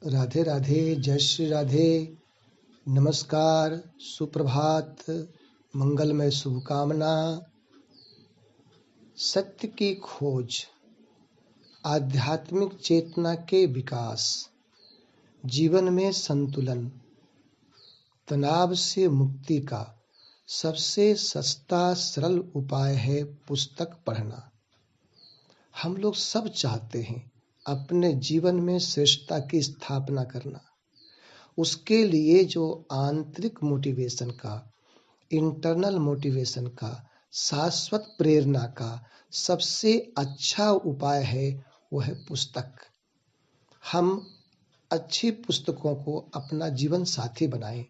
राधे राधे, जय श्री राधे। नमस्कार, सुप्रभात, मंगलमय शुभकामना। सत्य की खोज, आध्यात्मिक चेतना के विकास, जीवन में संतुलन, तनाव से मुक्ति का सबसे सस्ता सरल उपाय है पुस्तक पढ़ना। हम लोग सब चाहते हैं अपने जीवन में श्रेष्ठता की स्थापना करना। उसके लिए जो आंतरिक मोटिवेशन का, इंटरनल मोटिवेशन का, शाश्वत प्रेरणा का सबसे अच्छा उपाय है वो है पुस्तक। हम अच्छी पुस्तकों को अपना जीवन साथी बनाएं,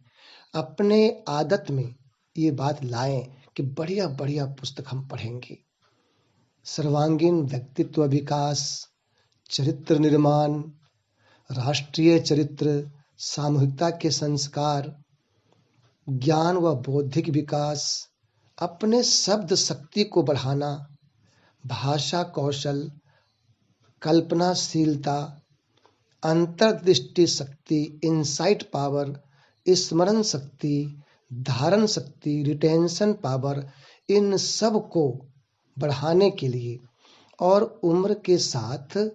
अपने आदत में ये बात लाएं कि बढ़िया बढ़िया पुस्तक हम पढ़ेंगे। सर्वांगीण व्यक्तित्व विकास, चरित्र निर्माण, राष्ट्रीय चरित्र, सामूहिकता के संस्कार, ज्ञान व बौद्धिक विकास, अपने शब्द शक्ति को बढ़ाना, भाषा कौशल, कल्पनाशीलता, अंतर्दृष्टि शक्ति, इंसाइट पावर, स्मरण शक्ति, धारण शक्ति, रिटेंशन पावर, इन सब को बढ़ाने के लिए और उम्र के साथ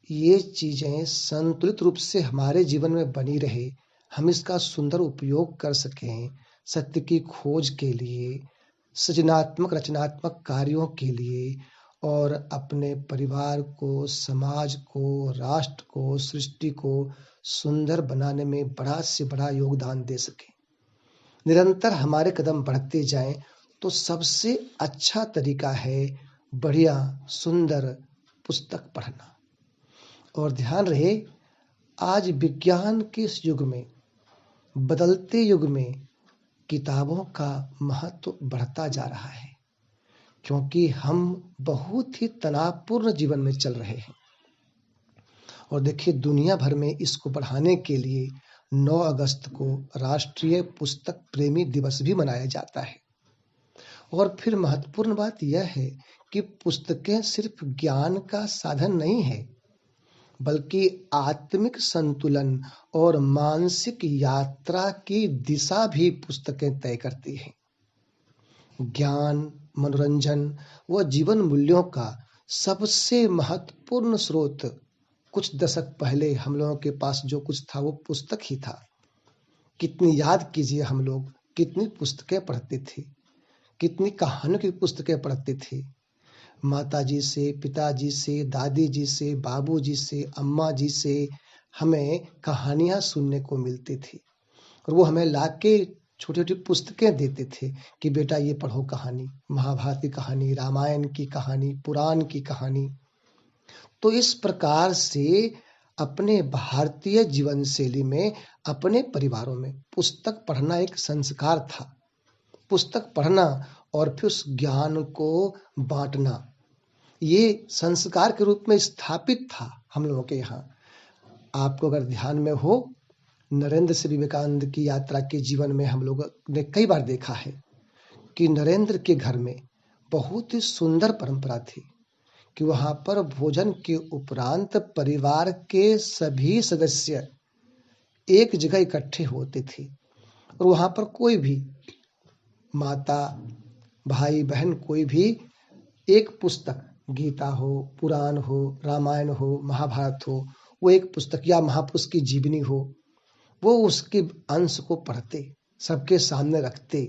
ये चीजें संतुलित रूप से हमारे जीवन में बनी रहे, हम इसका सुंदर उपयोग कर सकें सत्य की खोज के लिए, सृजनात्मक रचनात्मक कार्यों के लिए और अपने परिवार को, समाज को, राष्ट्र को, सृष्टि को सुंदर बनाने में बड़ा से बड़ा योगदान दे सकें। निरंतर हमारे कदम बढ़ते जाएं तो सबसे अच्छा तरीका है बढ़िया सुंदर पुस्तक पढ़ना। और ध्यान रहे, आज विज्ञान के इस युग में, बदलते युग में किताबों का महत्व बढ़ता जा रहा है, क्योंकि हम बहुत ही तनावपूर्ण जीवन में चल रहे हैं। और देखिए, दुनिया भर में इसको बढ़ाने के लिए 9 अगस्त को राष्ट्रीय पुस्तक प्रेमी दिवस भी मनाया जाता है। और फिर महत्वपूर्ण बात यह है कि पुस्तकें सिर्फ ज्ञान का साधन नहीं है, बल्कि आत्मिक संतुलन और मानसिक यात्रा की दिशा भी पुस्तकें तय करती हैं। ज्ञान, मनोरंजन व जीवन मूल्यों का सबसे महत्वपूर्ण स्रोत कुछ दशक पहले हम लोगों के पास जो कुछ था वो पुस्तक ही था। कितनी याद कीजिए, हम लोग कितनी पुस्तकें पढ़ते थे, कितनी कहानियों की पुस्तकें पढ़ते थे। माताजी से, पिताजी से, दादी जी से, बाबूजी से, अम्मा जी से हमें कहानियां सुनने को मिलती थी और वो हमें लाके छोटी छोटी पुस्तकें देते थे कि बेटा ये पढ़ो कहानी, महाभारत की कहानी, रामायण की कहानी, पुराण की कहानी। तो इस प्रकार से अपने भारतीय जीवन शैली में, अपने परिवारों में पुस्तक पढ़ना एक संस्कार था। पुस्तक पढ़ना और फिर उस ज्ञान को बांटना, ये संस्कार के रूप में स्थापित था हम लोगों के यहाँ। आपको अगर ध्यान में हो, नरेंद्र श्री विवेकानंद की यात्रा के जीवन में हम लोगों ने कई बार देखा है कि नरेंद्र के घर में बहुत ही सुंदर परंपरा थी कि वहाँ पर भोजन के उपरांत परिवार के सभी सदस्य एक जगह इकट्ठे होते थे और वहाँ पर कोई भी माता, भाई, बहन, कोई भी एक पुस्तक, गीता हो, पुराण हो, रामायण हो, महाभारत हो, वो एक पुस्तक या महापुरुष की जीवनी हो, वो उसके अंश को पढ़ते, सबके सामने रखते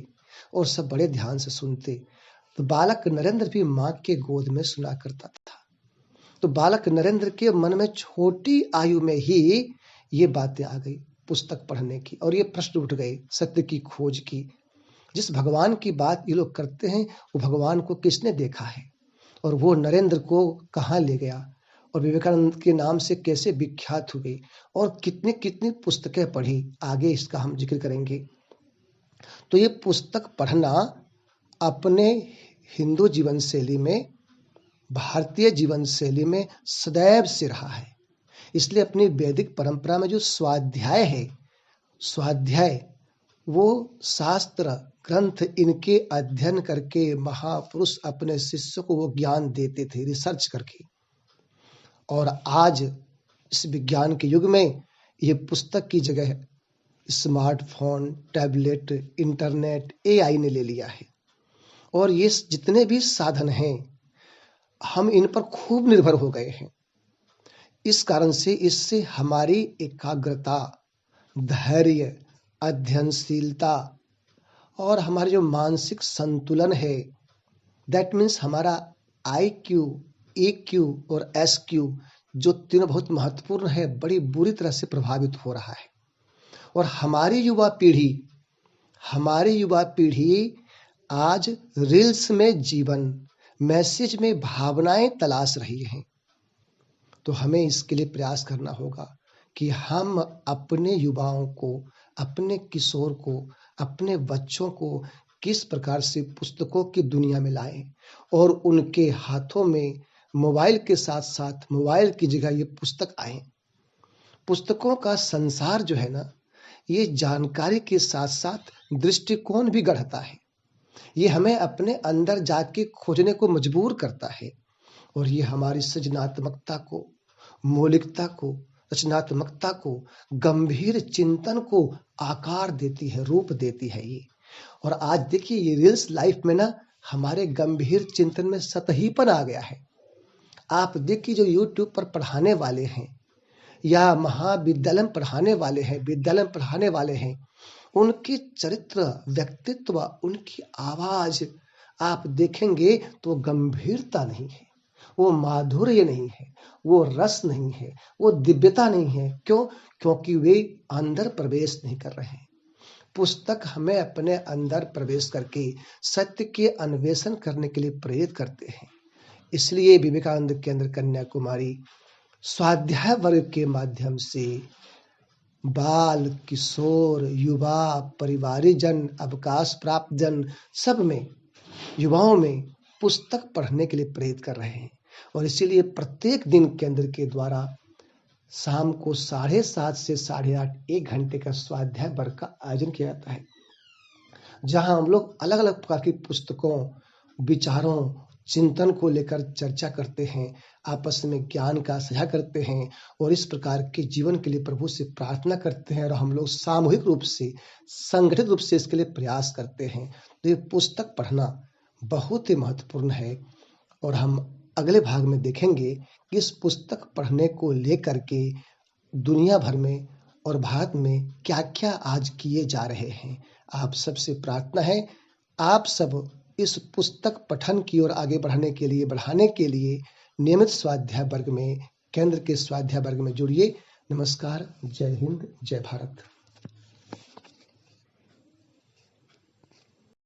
और सब बड़े ध्यान से सुनते। तो बालक नरेंद्र भी माँ के गोद में सुना करता था। तो बालक नरेंद्र के मन में छोटी आयु में ही ये बातें आ गई पुस्तक पढ़ने की, और ये प्रश्न उठ गए सत्य की खोज की। जिस भगवान की बात ये लोग करते हैं, वो भगवान को किसने देखा है और वो नरेंद्र को कहाँ ले गया और विवेकानंद के नाम से कैसे विख्यात हो गई और कितनी कितनी पुस्तकें पढ़ी, आगे इसका हम जिक्र करेंगे। तो ये पुस्तक पढ़ना अपने हिंदू जीवन शैली में, भारतीय जीवन शैली में सदैव से रहा है। इसलिए अपनी वैदिक परंपरा में जो स्वाध्याय है, स्वाध्याय वो शास्त्र ग्रंथ, इनके अध्ययन करके महापुरुष अपने शिष्यों को वो ज्ञान देते थे रिसर्च करके। और आज इस विज्ञान के युग में ये पुस्तक की जगह स्मार्टफोन, टैबलेट, इंटरनेट, एआई ने ले लिया है। और ये जितने भी साधन हैं, हम इन पर खूब निर्भर हो गए हैं। इस कारण से इससे हमारी एकाग्रता, धैर्य, अध्ययनशीलता और हमारे जो मानसिक संतुलन है, दैट मीन्स हमारा IQ, EQ और SQ, जो तीनों बहुत महत्वपूर्ण है, बड़ी बुरी तरह से प्रभावित हो रहा है। और हमारी युवा पीढ़ी आज रील्स में जीवन, मैसेज में भावनाएं तलाश रही है। तो हमें इसके लिए प्रयास करना होगा कि हम अपने युवाओं को, अपने किशोर को, अपने बच्चों को किस प्रकार से पुस्तकों की दुनिया में लाएं और उनके हाथों में मोबाइल के साथ साथ मोबाइल की जगह ये पुस्तक आए। पुस्तकों का संसार जो है ना, ये जानकारी के साथ साथ दृष्टिकोण भी गढ़ता है। ये हमें अपने अंदर जाके खोजने को मजबूर करता है और ये हमारी सृजनात्मकता को, मौलिकता को, रचनात्मकता को, गंभीर चिंतन को आकार देती है, रूप देती है ये। और आज देखिए, ये रील्स लाइफ में ना हमारे गंभीर चिंतन में सतहीपन आ गया है। आप देखिए, जो यूट्यूब पर पढ़ाने वाले हैं या महाविद्यालय में पढ़ाने वाले हैं, विद्यालय में पढ़ाने वाले हैं, उनके चरित्र, व्यक्तित्व, उनकी आवाज आप देखेंगे तो गंभीरता नहीं है, वो माधुर्य नहीं है, वो रस नहीं है, वो दिव्यता नहीं है। क्यों? क्योंकि वे अंदर प्रवेश नहीं कर रहे हैं। पुस्तक हमें अपने अंदर प्रवेश करके सत्य के अन्वेषण करने के लिए प्रेरित करते हैं। इसलिए विवेकानंद केंद्र कन्याकुमारी स्वाध्याय वर्ग के माध्यम से बाल, किशोर, युवा, परिवारीजन, अवकाश प्राप्त जन, सब में, युवाओं में पुस्तक पढ़ने के लिए प्रेरित कर रहे हैं। और इसीलिए प्रत्येक दिन केंद्र के द्वारा शाम को 7:30 से 8:30 1 घंटे का स्वाध्याय वर्ग का आयोजन किया जाता है, जहां हम लोग अलग अलग प्रकार की पुस्तकों, विचारों, चिंतन को लेकर चर्चा करते हैं, आपस में ज्ञान का साझा करते हैं और इस प्रकार के जीवन के लिए प्रभु से प्रार्थना करते हैं और हम लोग सामूहिक रूप से, संगठित रूप से इसके लिए प्रयास करते हैं। तो ये पुस्तक पढ़ना बहुत ही महत्वपूर्ण है और हम अगले भाग में देखेंगे कि इस पुस्तक पढ़ने को लेकर के दुनिया भर में और भारत में क्या क्या आज किए जा रहे हैं। आप सबसे प्रार्थना है, आप सब इस पुस्तक पठन की ओर आगे बढ़ाने के लिए नियमित स्वाध्याय वर्ग में, केंद्र के स्वाध्याय वर्ग में जुड़िए। नमस्कार, जय हिंद, जय भारत।